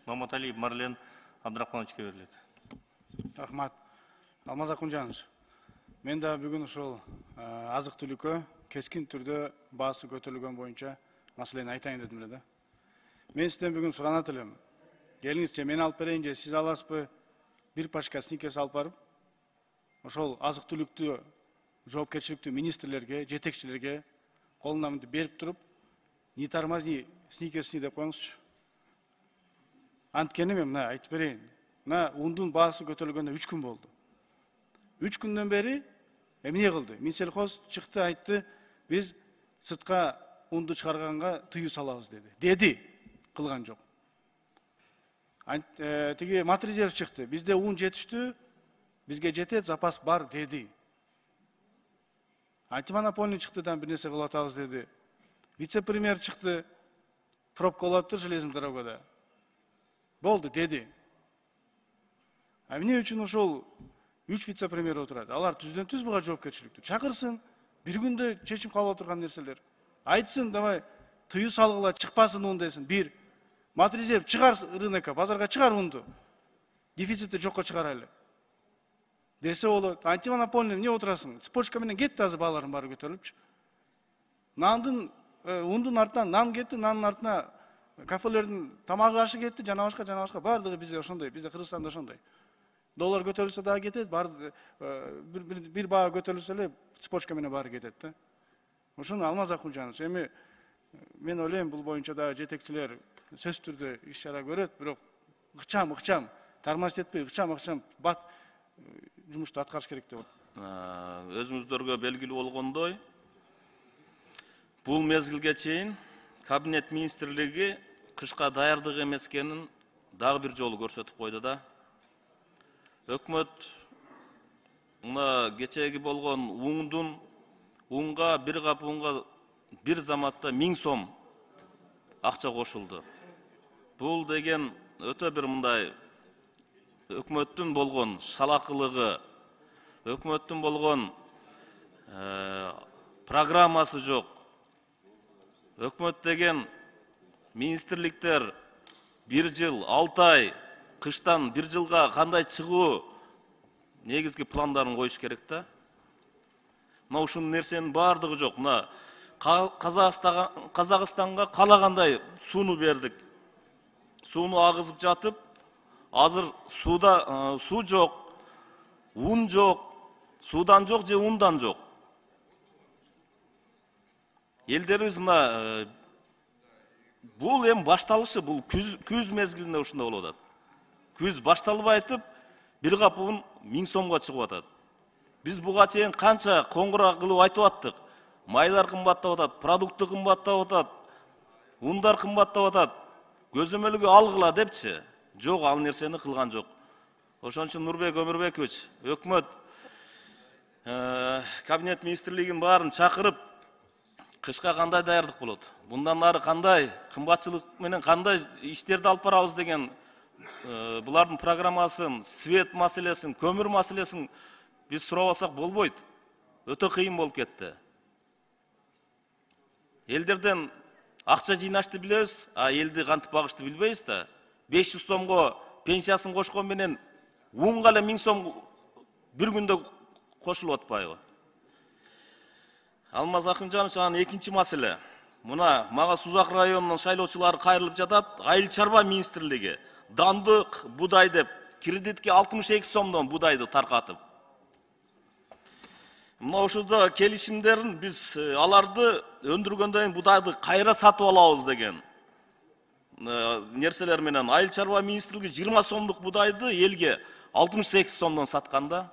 Маматалиев Марлен Абдрахмановичке берилет. Рахмат. Алмаз Акунжанович, мен да бүгүн ошол азык-түлүккө кескин түрдө баасы көтөрүлгөн боюнча маселени айтайын дедим эле да. Мен сизден бүгүн суранат элем. Келиңизчи, мен алып берейин же сиз аласызбы? Бир пачка сникерс алып барып, ошол азык-түлүктү жоопкерчиликтүү министрлерге, жетекчилерге колуна мынтип берип туруп, не тормозни сникерсни деп коюңузчу. Анткени мен мына айтып берейин. Мына ундун баасы көтөрүлгөндө 3 күн болду. 3 күндөн бери эмне кылды? Минсельхоз чыкты, айтты, биз сыртка унду чыгарганга тыюу салабыз деди. Деди, кылган жок. Тиги Матрезерв чыкты. Бизде ун жетиштүү, бизге жетет, запас бар деди. Антимонопольный чыкты, бир нерсе кылып атабыз деди. Вице-премьер чыкты, пробка болуптур железный дорогада. Болду деди. А эмне үчүн ошол 3 вице-премьер отурат? Алар түздөн түз буга жоопкерчиликтүү. Чакырсын, бир күндө чечим кабыл отурган нерселер. Айтсын, давай тыюу салгыла, чыкпасын ун десин. Бир. Матрезерв чыгар рынокко, базарга чыгар унду. Дефицитти жокко чыгарайлы. Десе болот. Антимонопольный эмне отурасың? Цепочка менен кетти азыр баалардын баары көтөрүлүпчү. Нандын ундун артынан нан кетти, нандын артына кафелердин тамагы ашы кетти, жана башка баардыгы бизде ошондой, бизде Кыргызстанда ошондой. Доллар көтөрүлсө дагы кетет, бир баа көтөрүлсө эле цепочка менен баары кетет да. Ошону Алмаз Акунжанович, эми мен ойлойм бул боюнча да жетекчилер сөз түрдө иш чара көрөт, бирок ыкчам тормозить этпей, ыкчам бат жумушту аткарыш керек деп атат. Өзүңүздөргө белгилүү болгондой, бул мезгилге чейин Кабинет министрлиги кышка даярдык эмес экенин дагы бир жолу көрсөтүп койду да. Өкмөт мына кечеги болгон унга бир кап унга бир заматта 1000 сом акча кошулду. Бул деген өтө бир мындай өкмөттүн болгон шалакылыгы, өкмөттүн болгон программасы жок. Өкмөт деген министрликтер 1 жыл, 6 ай, кыштан 1 жылга кандай чыгуу негизги пландарын коюш керек да. Мына ушул нерсенин баардыгы жок. Мына Казакстанга каалагандай сууну бердик. Сууну агызып жатып, азыр суу жок, ун жок, суудан жок же ундан жок. Элдерибиз мына бул эми башталышы, бул күз мезгилинде ушундай болуп атат. Күз башталып айтып, бир кап ун 1000 сомго чыгып атат. Биз буга чейин канча коңгуроо кылып айтып аттык. Майлар кымбаттап атат, продукты кымбаттап атат, ундар кымбаттап атат. Көзөмөлгө алгыла депчи. Жок, ал нерсени кылган жок. Ошон үчүн Нурбек Өмүрбекович, өкмөт Кабинет министрлигин баарын чакырып, кышка кандай даярдык болот? Мындан ары кандай кымбатчылык менен кандай иштерди алып барабыз деген булардын программасын, свет маселесин, көмүр маселесин биз сурабасак болбойт. Өтө кыйын болуп кетти. Элдерден акча жыйнашты билебиз, а элди кантип багышты билбейбиз да. 500 сомго пенсиясын кошкон менен унга эле 1000 сом бир күндө кошулуп атпайбы? Алмаз Акунжанович, анан экинчи маселе. Мына мага Сузак районунун шайлоочулары кайрылып жатат. Айыл чарба министрлиги дандык будай деп кредитке 62 сомдон будайды таркатып. Мына ошондо келишимдерин биз аларды өндүргөндөн кийин будайды кайра сатып алабыз деген нерселер менен айыл чарба министрлиги 20 сомдук будайды элге 68 сомдон сатканда,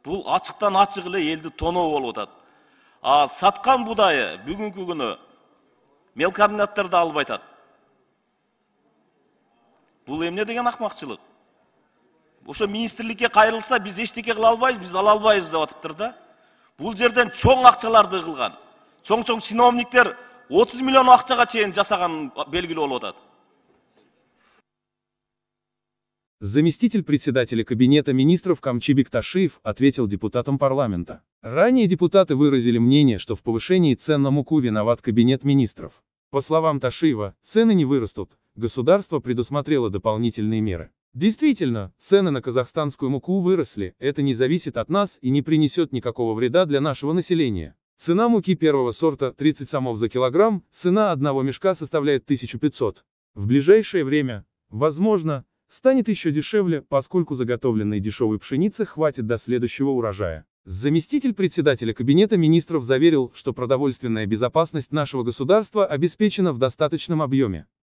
бул ачыктан ачык эле элди тоноо болуп атат. А саткан будайы бүгүнкү күнү мелкомбинаттарда алып айтат. Бул эмне деген акмакчылык? Ошо министрликке кайрылса биз эчтеке кыла албайбыз, биз ала албайбыз деп атыптыр да. Бул жерден чоң акчаларды кылган. Чоң чиновниктер 30 миллион акчага чейин жасаган белгилүү болуп атат. Заместитель председателя Кабинета министров Камчибек Ташиев ответил депутатам парламента. Ранее депутаты выразили мнение, что в повышении цен на муку виноват Кабинет министров. По словам Ташиева, цены не вырастут, государство предусмотрело дополнительные меры. Действительно, цены на казахстанскую муку выросли, это не зависит от нас и не принесет никакого вреда для нашего населения. Цена муки первого сорта 30 сомов за килограмм, цена одного мешка составляет 1500. В ближайшее время, возможно, станет еще дешевле, поскольку заготовленной дешевой пшеницы хватит до следующего урожая. Заместитель председателя Кабинета министров заверил, что продовольственная безопасность нашего государства обеспечена в достаточном объеме.